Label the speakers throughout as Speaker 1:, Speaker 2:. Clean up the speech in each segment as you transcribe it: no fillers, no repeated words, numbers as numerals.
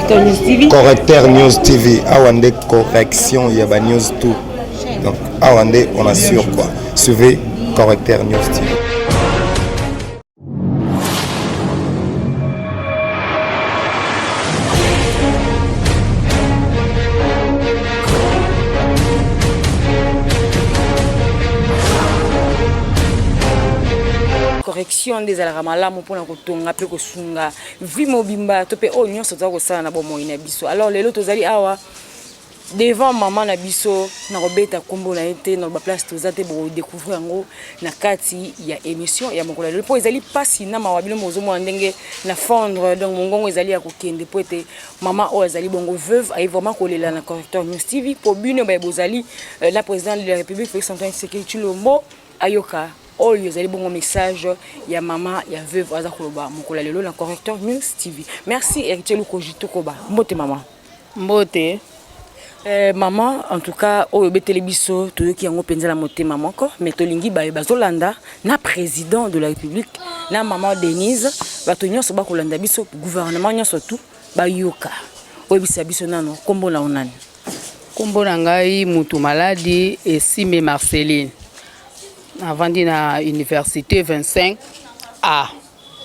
Speaker 1: Correcteur News TV.
Speaker 2: Correcteur News TV. Awande correction, il y a news tout. Donc, Awande, on assure quoi. Suivez Correcteur News TV.
Speaker 1: Correction des alaramalamu pour kotonga pe kosunga vi mobimba to pe onyo soza ko sala na bomo ina biso. Alors lelo tozali awa devant maman na biso na robeta kombo na été na ba place tozate bo découvrir ngo na kati ya émission ya mokola lelo po ezali pasi na mawabilo mozomo ndenge na fondre donc mongongo ezali ya kokende po ete maman o ezali bongo veuve ay vraiment kolela na Correcteur News TV po bino ba bozali la présidente de la République Félix Antoine Tshisekedi Tshilombo ayoka oyo ezali bongo message ya maman ya veuve aza koloba mokola lelo na Correcteur News TV. Merci Héritier Lukojito Koba. Mbote maman.
Speaker 3: Mbote.
Speaker 1: Maman, en tout cas, oyo betele biso toyoki yango penza la motema moko, mais tolingi ba bazolanda na président de la République, na maman Denise, bato nyonso ba kolanda biso gouvernement nyonso tout ba yoka. Oyo bisa biso nano kombo na onani.
Speaker 3: Kombo na ngai mutu maladi Esime Marceline. Avandi na université 25 A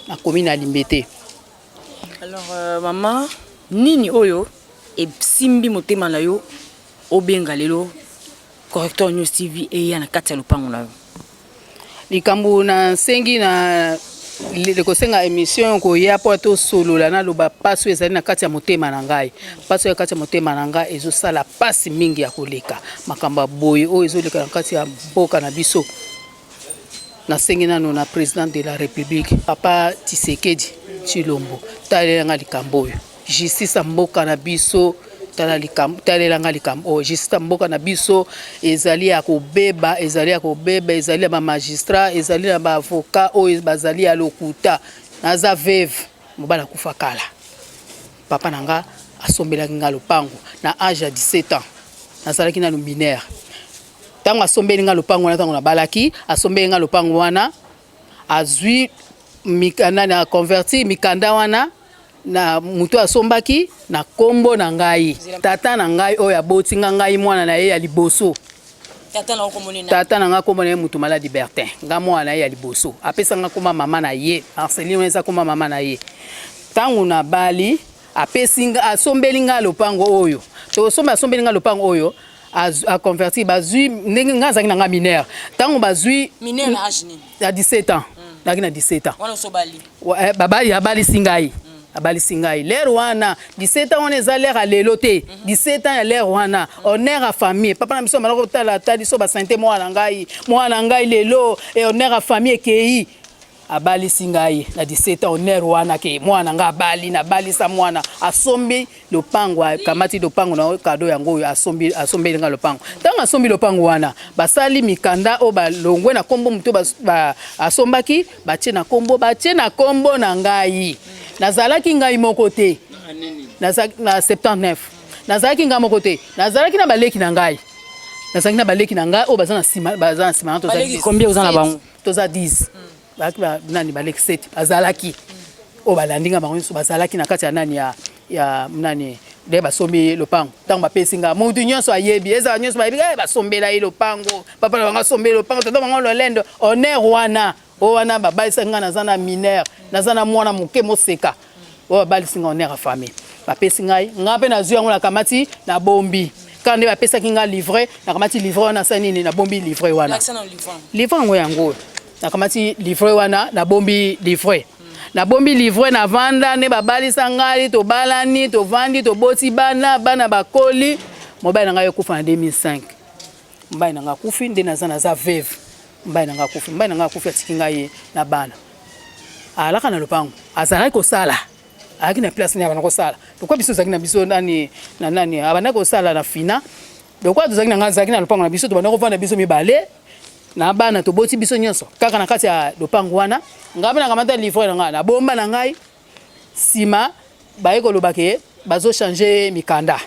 Speaker 3: na commune à Limbete.
Speaker 1: Alors maman, nini oyo et simbi motema na yo obenga lelo Correcteur News TV e ya na kati ya lupango na yo.
Speaker 3: Likambo na sengi na leko senga émission ko ya po to solo la na loba paso ezali na kati ya motema na ngai. Paso ya kati ya motema na ngai ezo sala pasi mingi ya koleka. Makamba boye o ezo leka na kati ya boka na biso. Na sengi nano na président de la République Papa Tshisekedi Tshilombo talela likambo yo. Justice mboka na biso talela likambo. Justice mboka na biso ezali ya kobeba, ezali ya ba magistrat, ezali ya ba avocat o bazali ya lokuta. Naza veuve mobala kufa kala. Papa nanga asombela nga lopango na âge ya 17 ans. Nazalaki na mineur. Tango asombeli nga lopango wana tango na balaki, asombeli nga lopango wana azui mikanda na converti mikanda wana na mutu asombaki na kombo na ngai. Tata na ngai oyo abotinga ngai mwana na ye ya liboso. Tata na nga kombo na ye mutu maladi Bertin. Nga mwana na ye ya liboso. Apesa nga koma mama na ye. Marceline eza koma mama na ye. Tango na bali apesi nga asombeli nga lopango oyo. To asombeli nga lopango oyo. A converti bazui nga zaki na nga mineur. Tango bazui
Speaker 1: mineur na âge ni
Speaker 3: à 17 ans. Naki na 17 ans.
Speaker 1: Wana sobali.
Speaker 3: Babali abali singai. Abali singai. L'air wana 17 ans on est l'air à l'éloté. 17 ans l'air wana honneur à famille. Papa na biso malako tala tali so ba santé moi na ngai lelo et honneur à famille kei. Abali singai na 17 ans honneur wana ke mwana nga abali na bali sa mwana asombi lopango kamati lopango na kado yango asombi nga lopango tanga asombi lopango wana basali mikanda o balongwe na kombo muto ba asombaki batie na kombo na ngai nazalaki ngai moko te na 79 nazalaki ngai moko te nazalaki na baleki na ngai o bazana sima to za
Speaker 1: combien uzana bango
Speaker 3: to za 10 nani balek 7 bazalaki o balandinga bango so bazalaki na kati ya nani ya nani de basombi lopango tango bapesinga mutu nyonso ayebi eza nyonso bayebi basombela ye lopango papa na banga sombela lopango tata bango lolendo honneur wana o wana babalisa nga nazana mineur nazana mwana moke moseka o babalisinga honneur à famille bapesinga nga pe na zwi yango na kamati na bombi quand ne bapesaki nga livret na kamati livret wana sa nini na bombi livret wana livret ngo yango na kamati livret wana na bombi livret na bombi livret na vanda ne babalisa ngali to balani to vandi to boti bana bakoli mobile nga yokufa na 2005 mobile nga kufi nde nazana za veuve mobile nga kufi atiki ngai na bana alaka na lopango azalaki kosala alaki na place ne abana kosala pourquoi biso zaki na biso nani na nani abana kosala na fina pourquoi tozaki na ngazaki na lopango na biso to bana ko vanda biso mibale na bana to boti biso nyonso kaka na kati ya lopango wana ngabe na kamata livre na nga na bomba na ngai sima baye kolobake bazo changer mikanda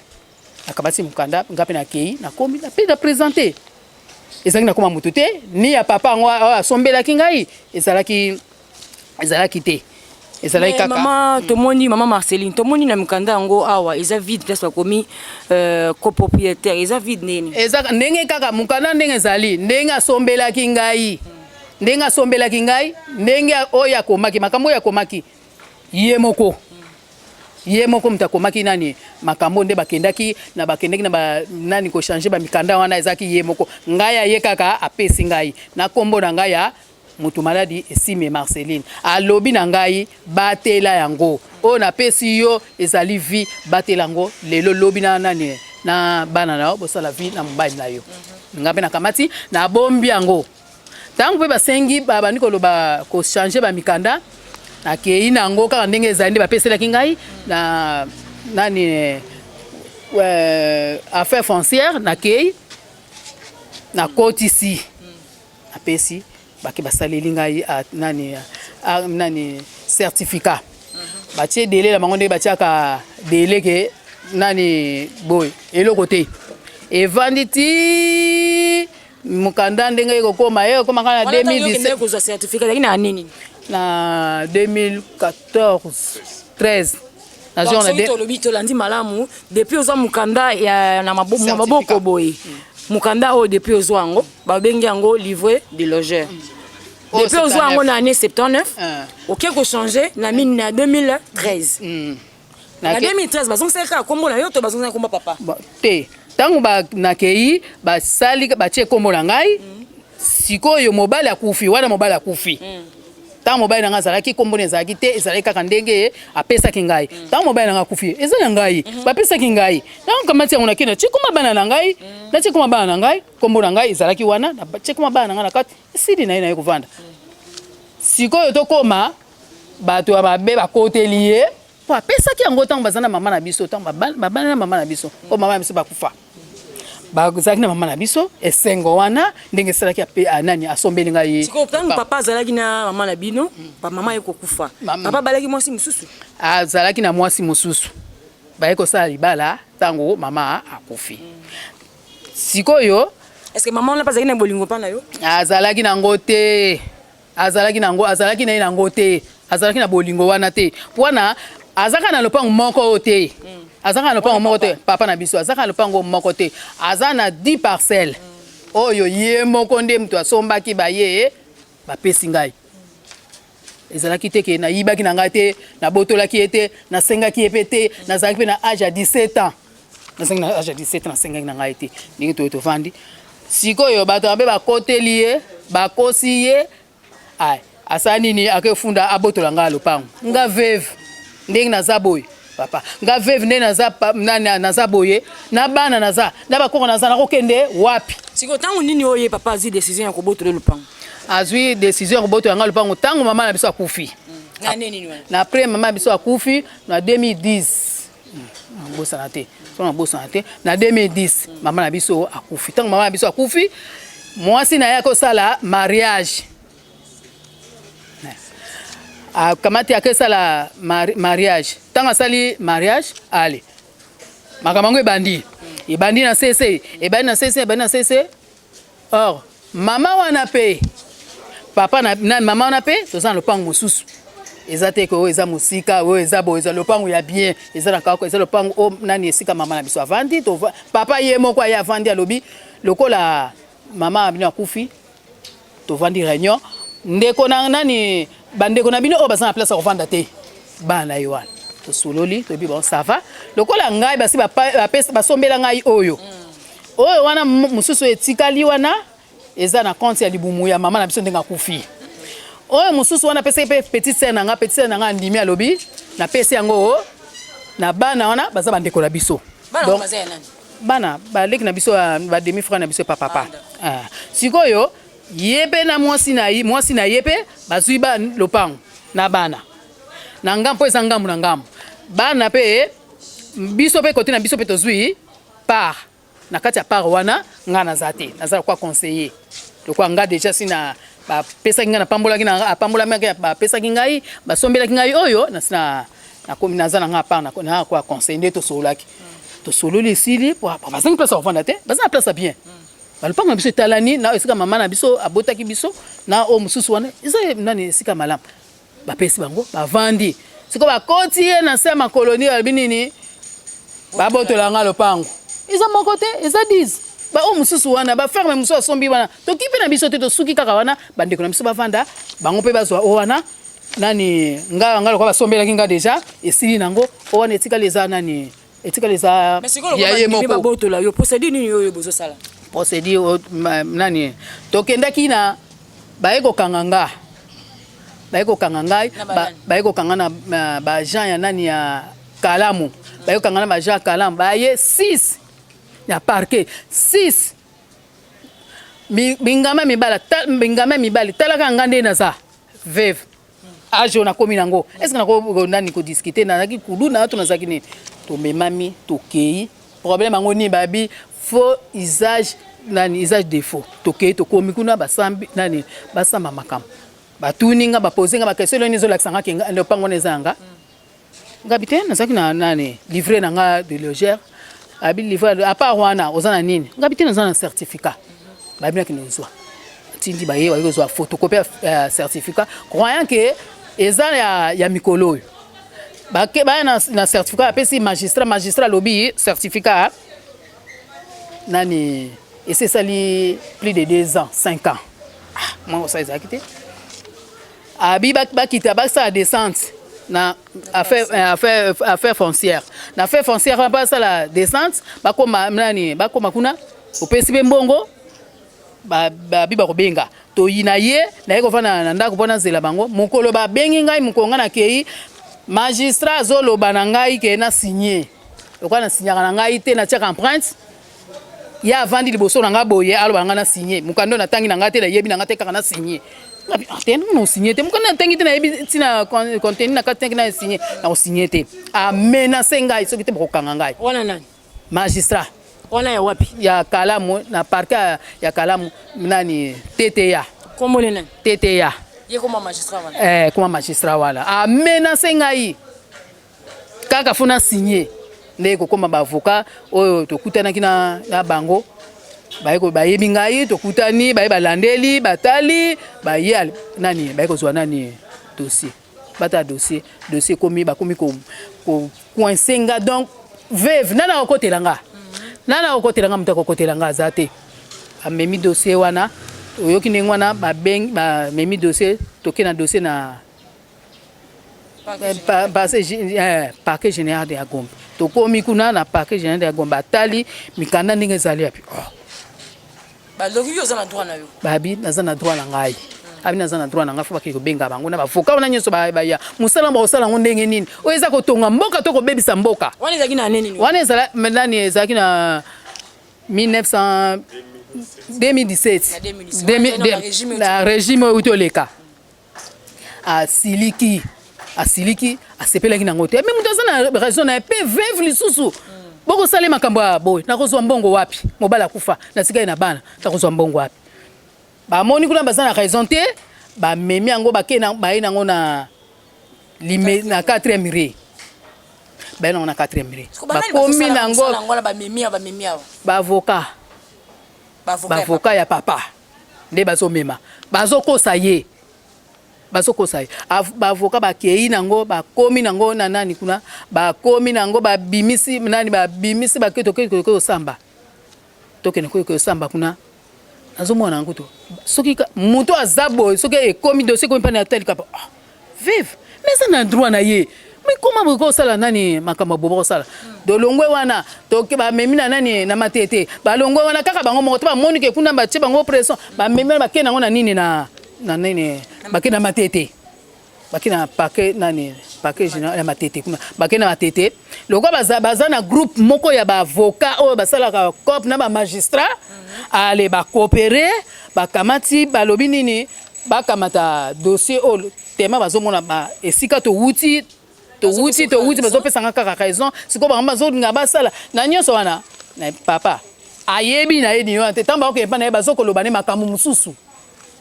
Speaker 3: akabati mikanda ngape na kei na komi na pe da présenter ezaki na koma mututé ni ya papa ngo asombela ki ngai ezalaki te ezalaki kaka
Speaker 1: maman tomoni maman Marceline tomoni na mikanda yango awa eza vide place bakomi copropriétaire eza vide nini
Speaker 3: eza ndenge kaka mukanda ndenge ezali ndenge asombelaki ngai ndenge oyo akomaki makambo oyo akomaki ye moko moto akomaki nani makambo nde bakendaki na nani ko changer ba mikanda wana ezaki ye moko ngai aye kaka apesi ngai na kombo na ngai ya mutu maladi Esime Marceline alobi na ngai batela yango o na pesi yo ezali vi batela yango lelo lobi na nani na bana na bosala vi na mobali na yo ngabe na kamati na bombi yango tangu pe basengi babandi koloba ko changer ba mikanda akei nango kaka ndenge ezali nde bapeselaki ngai na nani affaire foncière nakei na kotisi apesi baki basaleli ngai nani certificat batie délai la bango ndenge batiaka délai ke nani boy eloko te evandi ti mukanda ndenge ekokoma kaka na 2017
Speaker 1: certificat lakini na nini
Speaker 3: na 2014 13 na zone de
Speaker 1: tolobi tolandi malamu depuis oza mukanda ya na maboko boye mukanda o depuis ozwa yango babengi yango livret de logeur depuis ozwa yango na année 79 OK ko changer na 2013 na 2013 bazongisa kombo na yo to bazongisa kombo papa
Speaker 3: te tango ba nakei basali batie kombo na ngai sikoyo mobali akufi wana mobali akufi tango mobali nanga azalaki kombo ezalaki te ezalaki kaka ndenge apesaki ngai tango mobali nanga akufi eza na ngai bapesaki ngai tango kamati yango nakina tikuma bana na ngai na tikuma bana na ngai kombo na ngai ezalaki wana na tikuma bana nanga na kati sidi na ye kovanda sikoyo tokoma bato ya babe bakoteli ye po apesaki yango tango bazana mama na biso tango babana na mama na biso o mama na biso bakufa bazalaki na mama na biso esengo wana ndenge esalaki nani asombeli ngai
Speaker 1: siko tango papa azalaki na mama na bino pa mama ekokufa papa balaki mwasi mosusu
Speaker 3: azalaki na mwasi mosusu baye kosala libala tango mama akufi sikoyo
Speaker 1: est-ce que maman na pas azalaki na bolingo pa na yo
Speaker 3: azalaki nango te azalaki nango te azalaki na bolingo wana te wana azaka na lopango moko te azaka na lopango moko te papa na biso azaka na lopango moko te aza na 10 parcelles oyo ye moko nde mutu asombaki baye bapesi ngai ezalaki te ke na yibaki na ngai te na botolaki ete na sengaki ye te nazalaki pe na âge ya 17 ans na âge ya 17 ans na sengaki na ngai te ndenge toyo tovandi sikoyo bato mabe bakoteli ye bakosi ye ay asa nini akefunda abotola ngai lopango nga veve ndenge naza boye papa nga veve nde naza boye na bana naza na bakoko naza nakokende wapi
Speaker 1: siko tango nini oye papa azwi décision ya kobotola lopango
Speaker 3: azwi décision ya kobotola ngai lopango tango mama na biso akufi na après mama na biso akufi na 2010 bosana te na 2010 mama na biso akufi tango mama na biso akufi mwasi na ye akosala mariage kamati akesala mariage tanga sali mariage ale makamango ebandi na sese or mama wana pe papa na mama wana pe toza na lopango mosusu eza te ko eza musika o eza bo eza lopango ya bien eza na kako eza lopango o nani esika mama na biso avandi to papa ye moko ya avandi alobi lokola mama abino akufi to vandi réunion ndeko na nani bandeko na bino o bazana place ya kovanda te bana yo wana tosololi toyebi bon ça va lokola ngai basi basombela ngai oyo wana mosusu etikali wana eza na compte ya libumu ya mama na biso ndenge akufi oyo mosusu wana pesa pe petite sœur na nga ndimi alobi na pesa yango na bana wana baza bandeko na biso
Speaker 1: donc
Speaker 3: bana baleki na biso ba demi frère na biso papa sikoyo yebe na mwasi na yebe bazui ba lopango na bana na ngampo eza ngambu na ngambu bana pe biso pe côté na biso pe tozui par na kati ya par wana nga nazate nazala kwa conseiller to kwa nga déjà sina ba pesa kinga na pambola kina pambola meka ba pesa kinga yi ba sombela kinga yi oyo na sina na komi nazana nga par na kwa conseiller to solaki to sololi sili pour bazangi place ovanda te bazana place bien balopanga biso talani na esika mama na biso abotaki biso na o mususu wana isa nani esika malamu bapesi bango bavandi siko bakoti ye na se makolonie albinini babotolanga lopango eza moko te eza 10 ba o mususu wana ba ferme mususu asombi wana tokipe na biso te tosuki kaka wana bandeko na biso bavanda bango mpe bazwa o wana nani nga lokwa basombelaki nga deja esili nango o wana etika leza nani etika leza yaye moko
Speaker 1: babotola yo procédure nini yo bozosala
Speaker 3: procédure nani tokendaki na baeko kanganga baeko kangana ba agent ya nani ya Kalamu baeko kangana ba agent Kalamu baye 6 ya parquet 6 bingama mibali talaka ngande na za veuve ajo na komi nango est-ce que nako nani ko discuter na naki kuluna to nazaki ni to memami to kei problème ngo ni babi faux usage nani usage de faux to kei to komi kuna basambi nani basamba makam batuninga bapozinga ba question ni zo laksanga kinga ndo pango nezanga ngabite nazaki na nani livrer nanga de logère abi livrer à part wana ozana nini ngabite nazana certificat babina kinozwa tindi baye wa kozwa photocopie certificat croyant que eza ya mikolo bake ba na certificat apesi magistrat lobby certificat nani et c'est ça li plus de 2 ans 5 ans moi ça exacté abi bakita baksa descente na affaire foncière na affaire foncière pas ça la descente bakoma nani bakoma kuna opesi mbongo babi bakobenga toyina ye na yeko fana na ndako pona zela bango mokolo ba bengi ngai mukonga na kei magistrat zoloba na ngai ke na signer lokwa na signaka na ngai te na check empreinte ya vandi liboso na nga boye aloba nga na signer mukando na tangi na nga te na yebi na nga te kaka na signer atene no signer te mukando na tangi te na yebi tina contenu na katengi na signer na signer te amena senga isoki te bokanga ngai
Speaker 1: wana nani
Speaker 3: magistrat
Speaker 1: wana ya wapi
Speaker 3: ya Kalamu na parquet ya Kalamu nani TTA
Speaker 1: komole nani
Speaker 3: TTA
Speaker 1: ye koma magistrat wana
Speaker 3: koma magistrat wala amena sengai kaka funa signer ndeko koma ba avocat oyo tokutanaki na bango bayeko bayebi ngai tokutani baye balandeli batali baye nani bayeko zwa nani dossier bata dossier komi bakomi ko coincenga donc veuve nana okotelanga nana okotelanga mutako okotelanga azate amemi dossier wana oyoki ndenge wana bamemi dossier tokena dossier na parquet général de Gombe tokomi kuna na parquet général de Gombe atali mikanda ndenge ezali api
Speaker 1: baloki yo za na droit na yo
Speaker 3: babi naza na droit na ngai abi naza na droit na ngai fo bakiko benga bango na bavoka wana nyonso baya musala mba osala ngo ndenge nini oyo eza kotonga mboka to kobebisa mboka
Speaker 1: wana ezaki na nini
Speaker 3: wana ezala nani ezalaki na 2017 na régime oyo toleka asiliki asepelaki nango te me mutu aza na raison na pe veuve lisusu bokosala makambo ya boye nakozwa mbongo wapi mobali akufa nasikai na bana nakozwa mbongo wapi bamoni kuna baza na raison te bamemi yango baye nango na 4e rang baye nango na 4e rang bakomi nango bavoka ya papa nde bazomema bazokosa ye bavoka bakei nango bakomi nango na nani kuna bakomi nango babimisi baketoke osamba tokene osamba kuna azomona nango to soki muto azabo soki ekomi dossier komi pana atali kapa vive mais ça na droit na ye mais comment boko sala nani makamba bobo sala dolongwe wana toke ba memi na nani na matete balongwe wana kaka bango moko ba monike kuna ba tie bango pression ba memi ba kena ngona nini na nini bakena matete bakena parquet nani parquet général ya matete kuna bakena matete loko baza na groupe moko ya ba avocat oyo basala ka cop na ba magistrat ale ba coopérer bakamati balobi nini bakamata dossier o tema bazomona ba esika to wuti bazopesanga kaka raison siko bango bazolinga basala na nyonso wana na papa ayebi na yedi yo te tamba okepa na ye bazokoloba ne makambo mususu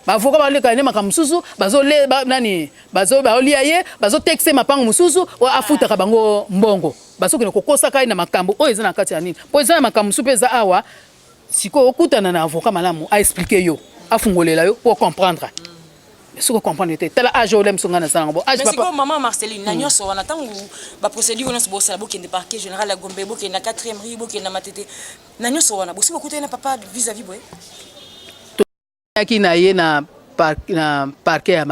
Speaker 3: bavoka baleka ne makambo mususu bazole nani bazolia ye bazotexe mapango mususu o afutaka bango mbongo basokene kokosa kai na makambo oyo eza na kati ya nini po eza na makambo mususu eza awa siko okutana na avoka malamu a expliquer yo afungolela yo pour comprendre ce que comprendre était tala âge olem songa na sango âge
Speaker 1: papa mais c'est comme maman Marceline na nyonso wana tangu ba procédure na bo sala bokende parquet général la Gombe bokende na 4e rue bokende na matete na nyonso wana bosi bokuta na papa vis-à-vis boy
Speaker 3: ki na ye na parquet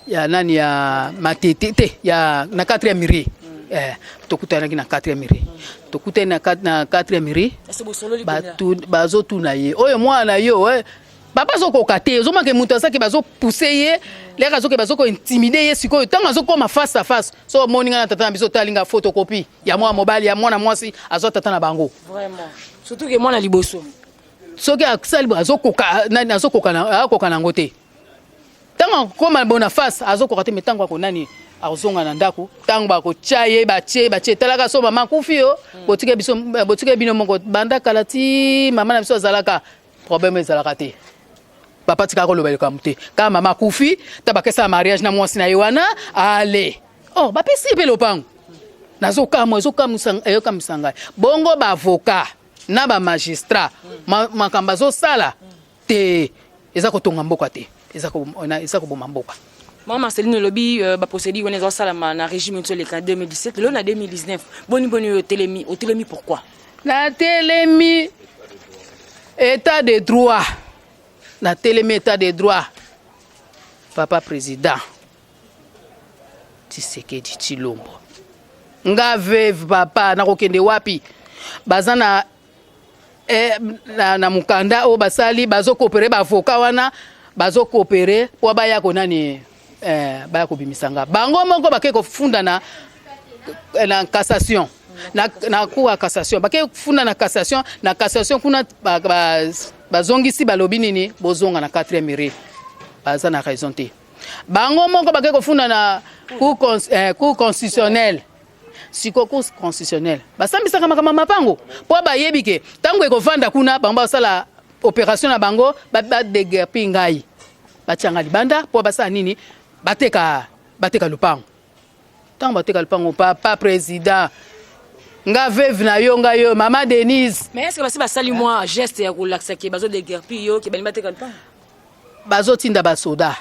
Speaker 3: ya nani ya matete te ya na 4e rue tokuta na 4e rue tokuta na 4e rue bazo tu na ye oyo mwana yo papa zo ko kate zo manke muto sa ke bazo pousser ye les razo ke bazo ko intimider ye siko tanga zo koma face à face so moninga na tata biso talinga photocopie ya mwa mobile ya mwana mwasi azo tata na bango
Speaker 1: vraiment surtout que mwana liboso
Speaker 3: soki aksali azo koka nani azo koka na ngote tanga koma bona face azo ko kate metango ko nani azonga na ndako tango ba ko chaye ba che talaka so mama kufio botike bino moko banda kalati mama na biso azalaka problème ezalaka te papa tika ko lobele kamute ka mama kufi tabakesa mariage na mwasi na yewana ale oh ba pesi pe lopango nazo kamisanga bongo ba avocat na ba magistrat makamba zo sala te eza ko tonga mboka te eza ko boma mboka
Speaker 1: Maman Marceline lobby ba procédure on est sala na régime sur le 2017 le na 2019 boni au télémi pourquoi
Speaker 3: la télémi état de droit na télémi état de droit papa président Tshisekedi Tshilombo nga veve papa na kokende wapi bazana na mukanda o basali bazo coopérer ba avocat wana bazo coopérer po baya ko nani baya ko bimisanga bango moko bake ko funda na cassation na cour à cassation bake funda na cassation kuna bazongisi balobi nini bozonga na 4e rue baza na raison te bango moko bake ko funda na cour constitutionnelle siko cour constitutionnelle basambisaka makambo mapango po bayebi ke tango ekovanda kuna bango basala opération na bango ba degerpi ngai batianga libanda po basala nini bateka lupango tango bateka lupango papa président nga veve na yo nga yo mama Denise
Speaker 1: mais est-ce que basali moi geste ya kolaksa ke bazo degerpi yo ke bali bateka lupango
Speaker 3: bazo tinda basoda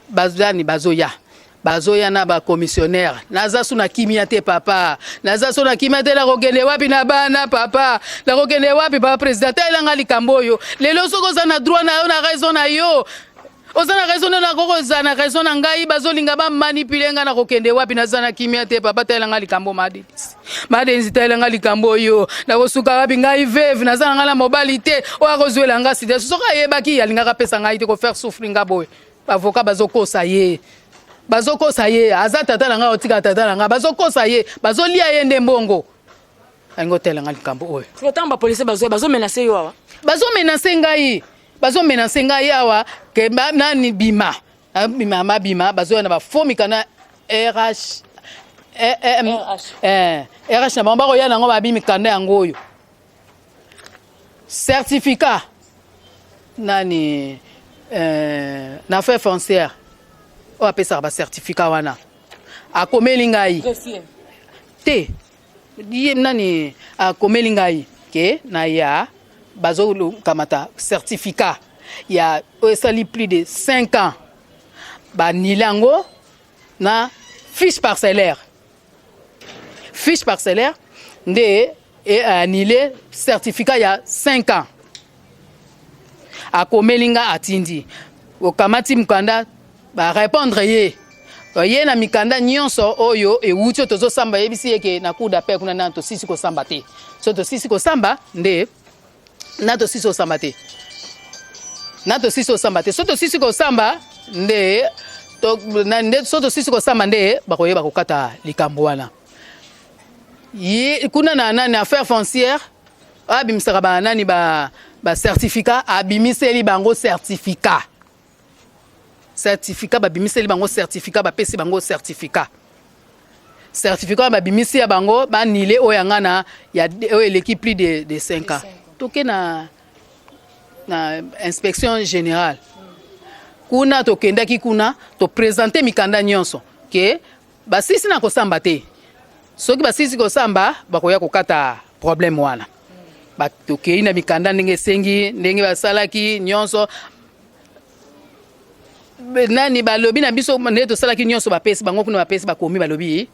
Speaker 3: bazani bazoya na ba commissionnaire naza suna kimia te papa naza suna kimia te la kokende wapi na bana papa la kokende wapi papa président elanga likambo yo lelo soko za na droit na yo na raison na yo ozana raison na koko za na raison na ngai bazolinga ba manipuler nga na kokende wapi naza na kimia te papa elanga likambo madeni elanga likambo yo na kosuka wapi ngai veve naza na mobilité o akozwela nga sida soka yebaki yalinga pesa ngai te ko faire souffrir nga boy avocat bazokosa ye aza tata nanga otika tata nanga bazokosa ye bazolia ye nde mbongo aingo telanga likambo oyo
Speaker 1: pourtant ba police bazo menacer yo awa
Speaker 3: bazo menacer ngai awa ke nani bima bazo na ba fomika na RH na bamba ko ya nango ba bimika na yango oyo certificat nani na fait foncière o apesa ba certificat wana akomeli ngai te die nani akomeli ngai ke na ya bazo kamata certificat ya esali plus de 5 ans ba nilango na fiche parcellaire nde annulé certificat ya 5 ans akomeli nga atindi okamati mkanda ba répondre ye na mikanda nyonso oyo ewuti tozo samba yebisi yeke na coup d'appel kuna nanto sisi ko samba te so to sisi ko samba nde nato sisi ko samba te so to sisi ko samba nde to nde so to sisi ko samba nde bakoyeba kokata likambo wana ye kuna na nani affaire foncière abimisaka ba nani ba certificat abimiseli bango certificat babimiseli bango certificat bapesi bango certificat babimisi ya bango banile oyo ngana ya eleki plus de 5 ans toke na inspection générale kuna tokendaki kuna to présenter mikanda nyonso ke basisi na kosamba te soki basisi kosamba bakoya kokata problème wana tokei na mikanda ndenge esengi ndenge basalaki nyonso nani balobi na biso ne to sala ki nyonso ba pesi bango kuna ba pesi ba komi balobi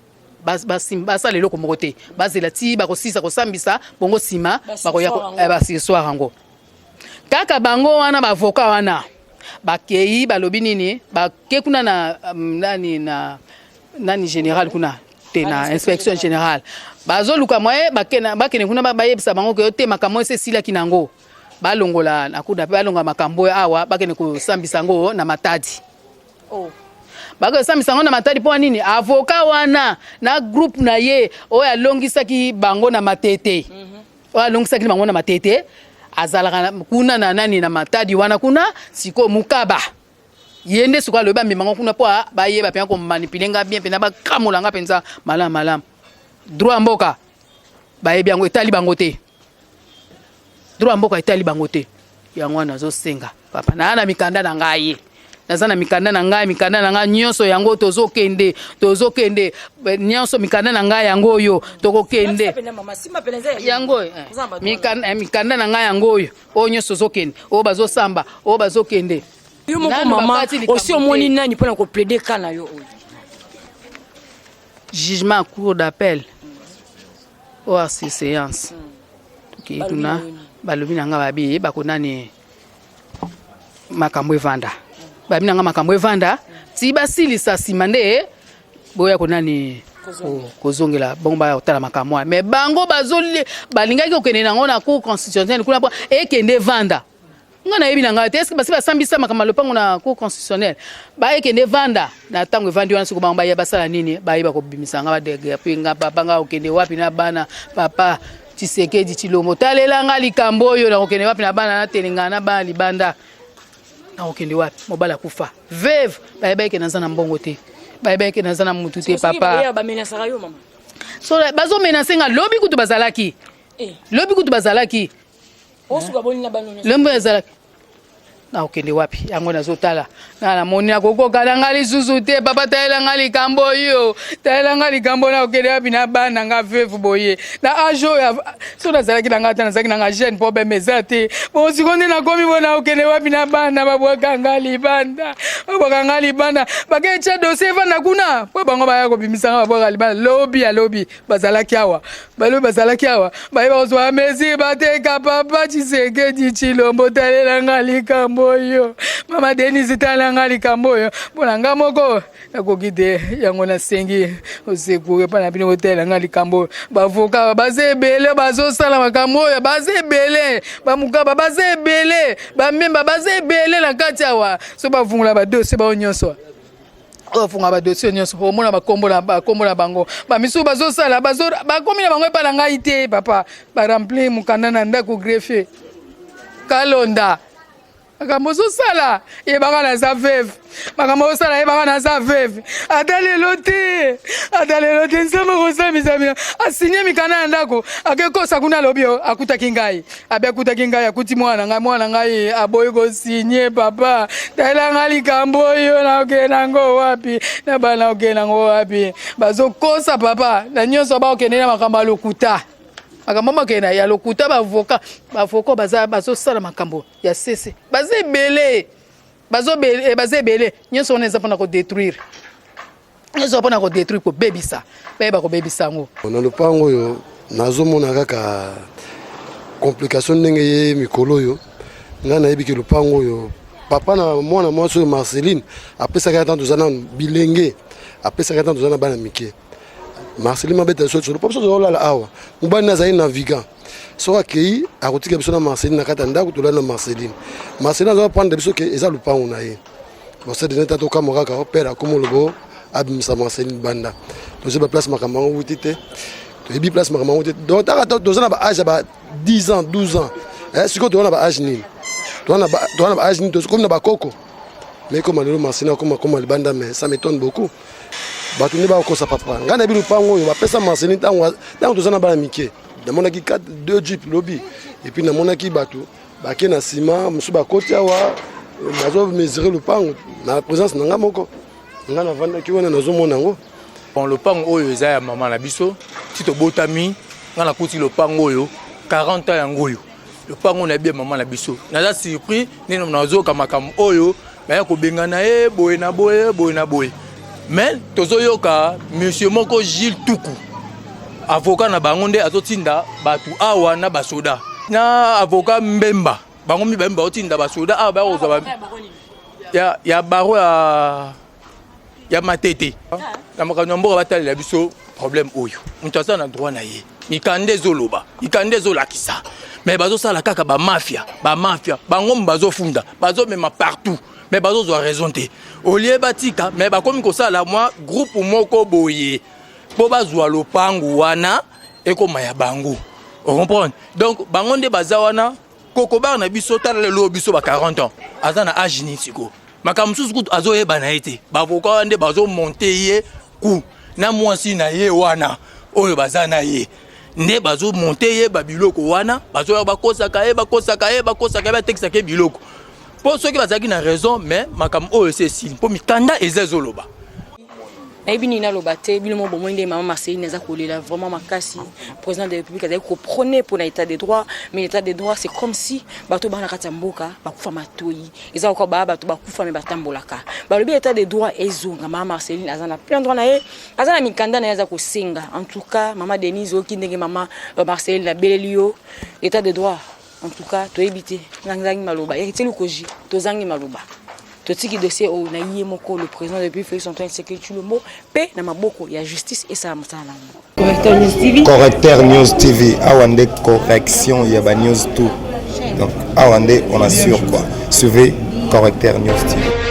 Speaker 3: basa lelo ko mokote bazela ti ba ko sisa ko sambisa bongo sima ba ko ya ba si soir ngo kaka bango wana ba avocat wana ba kei balobi nini ba ke kuna na nani général kuna na inspection générale bazoluka moye bakene kuna bayebisa bango ke te makambo ese sila kinango balongola nakuda balonga makambo awa bakene ko sambisa ngo na matadi bako sambisa ngo na matadi po nini avocat wana na groupe na ye oyo alongisaki bango na matete oyo alongisaki bango na matete azalaka kuna na nani na matadi wana kuna siko mukaba yende suka loba mimango kuna po bayeba pe ko manipuler nga bien pe na ba kamolanga penza malam droit mboka bayebi yango etali bango te droit mboka etali bango te yango wana zo senga papa na mikanda na ngai nazana mikanda na ngai nyonso yango tozokende nyonso mikanda na ngai yango yo tokokende yango mikanda na ngai yango yo o nyonso zokende o bazosamba o bazokende
Speaker 1: yo moko mama aussi omoni nani pona ko plaider kana yo
Speaker 3: jugement cour d'appel ou assez séance qui tuna balobi nanga babi bakonani makambo evanda babi nanga makambo evanda ti basilisa simande boya konani kozongela bongo ba otala makambo mais bango bazoli balingaki okene nango na cour constitutionnelle kuna po ekende vanda ngana yebi nanga te est-ce que basi basambisa makambo lopango na cour constitutionnelle ba ekende vanda na tango evandi wana siko bango ba ya basala nini ba yeba ko bimisa nga ba dege pinga papa nga okende wapi na bana papa Tshisekedi Tshilombo talela nga likambo oyo na okende wapi na bana na telinga na bana libanda na okende wapi mobala kufa veve ba yeba ke nazana mbongo te ba yeba ke nazana mutu te papa
Speaker 1: ba menasaka yo mama
Speaker 3: so bazo menasenga lobi kutu bazalaki
Speaker 1: osuka boni na bano
Speaker 3: lembo yazalaki na okende wapi yango nazotala na moni akokoka na ngali zuzu te papa taela ngali kambo yo taela ngali kambo na okende wapi na bana nga vevu boye na ajo ya so nazalaki na ngata nazalaki na jeune po be mezate bo sikonde na komi bona okende wapi na bana babwaka ngali banda bakecha dossier vana kuna po bango baya ko bimisa babwaka libanda lobi bazalaki awa bayeba kozwa mezi bateka papa Tshisekedi Tshilombo talela ngali kambo yo mama Denise talanga likambo yo bonanga moko nakokite yango na sengi osekure pana bino hotel nga likambo bavoka bazebele bazosala makambo yo bazebele bamukaba bazebele bamemba bazebele na kati awa so bavungula ba dossier ba nyonso ofunga ba dossier nyonso omona bakombo na bango bamisu bazosala bakomi na bango epa na ngai te papa baremplir mukanda na ndako greffier kalonda makambo sala yebaka na za veve makambo sala yebaka na za veve atalelo te nsama kosambisa mina asinye mikana na ndako akekosa kuna lobio akutaki ngai akuti mwana ngai aboyi kosinye papa taela ngai likambo oyo nakokenda ngo wapi na bana okenda ngo wapi bazokosa papa na nyonso baokende na makambo ya lokuta makambo makena ya lokuta bavoka bazosala makambo ya sese bazebele nyonso wana eza mpona kodétruire kobebisa bayeba kobebisa yango
Speaker 4: na lopango oyo nazomona kaka complication ndenge ye mikolo oyo ngai nayebiki lopango oyo papa na mwana mwasi oyo Marceline apesaka ata toza na bilenge apesaka ata toza na bana mike Marceline mabeta so le popso olala awa mubani nazali navigant so akei akotika biso na Marceline na kata ndako tolala na Marceline aza prendre biso ke eza lupango na ye bon c'est déjà tato kamora ka opera comme lobo abimisa Marceline banda tozo ba place makambo wuti te to ebi place makambo wuti donc ta tozo na ba âge ba 10 ans 12 ans siko to na ba âge nini to na ba âge nini to comme na ba koko mais comme le Marceline comme le banda mais ça m'étonne beaucoup bato ne ba kosa papa ngana bi lupango yo ba pesa Marceline tango tozana bana mike namonaki 2 jeep lobby et puis namonaki bato bake na sima musu ba koti awa nazo mesurer lupango na présence nanga moko ngana vanda ki wana nazo mona ngo
Speaker 5: bon lupango oyo eza ya mama na biso ti to botami ngana kuti lupango oyo 40 ans yango oyo lupango na bien mama na biso naza surpris nino nazo ka makambo oyo baya kobengana ye boye na boye boye na boye. Mais tozoyoka monsieur moko Gilles Tuku avocat na bango nde azotinda batu awa na basoda na avocat Mbemba bango mi Mbemba otinda basoda awa ba ozaba ya baro ya matete na makanyo mboka batalela biso problème oyo mutasa na droit na ye mikande zoloba mikande zolakisa mais bazo sala kaka ba mafia bango bazo funda bazo mema partout mais bazo zo raison te olie batika mais bakomi ko sala moi groupe moko boye po bazwa lopangu wana ekoma ya bango on comprend donc bango nde bazawana kokobar na biso tala le biso ba 40 ans azana âge ni siko makamsusu kutu azo yeba na ete bavoka nde bazo monter ye ku na mwasi na ye wana oyo bazana ye nde bazo monter ye babiloko wana bazo bakosaka ye batekisaka biloko po soki bazaki na raison mais makam oyo c'est signe po mikanda ezezoloba
Speaker 1: Naibini na lobate bilmo bomo inde maman Marceline za kolela vraiment makasi président de la République a ko prôner pour l'état des droits mais l'état des droits c'est comme si bato bana kata mboka bakufa matoyi eza ko ba bato bakufa me batambolaka ba lobi état des droits ezonga maman Marceline azana plein droit na ye azana mikanda na yaza ko singa en tout cas maman Denise okindenge maman Marceline na belelio état des droits en tout cas to éviter ngangani maloba yetelu koji to zangi maloba. Tout ce qui dossier au naïe moko le président depuis Félix Antoine Tshisekedi le mot paix na maboko ya justice et ça mutana. Correcteur News TV.
Speaker 2: Correcteur News TV awande correction ya ba news tout. Donc awande on assure quoi. Suivez Correcteur News TV.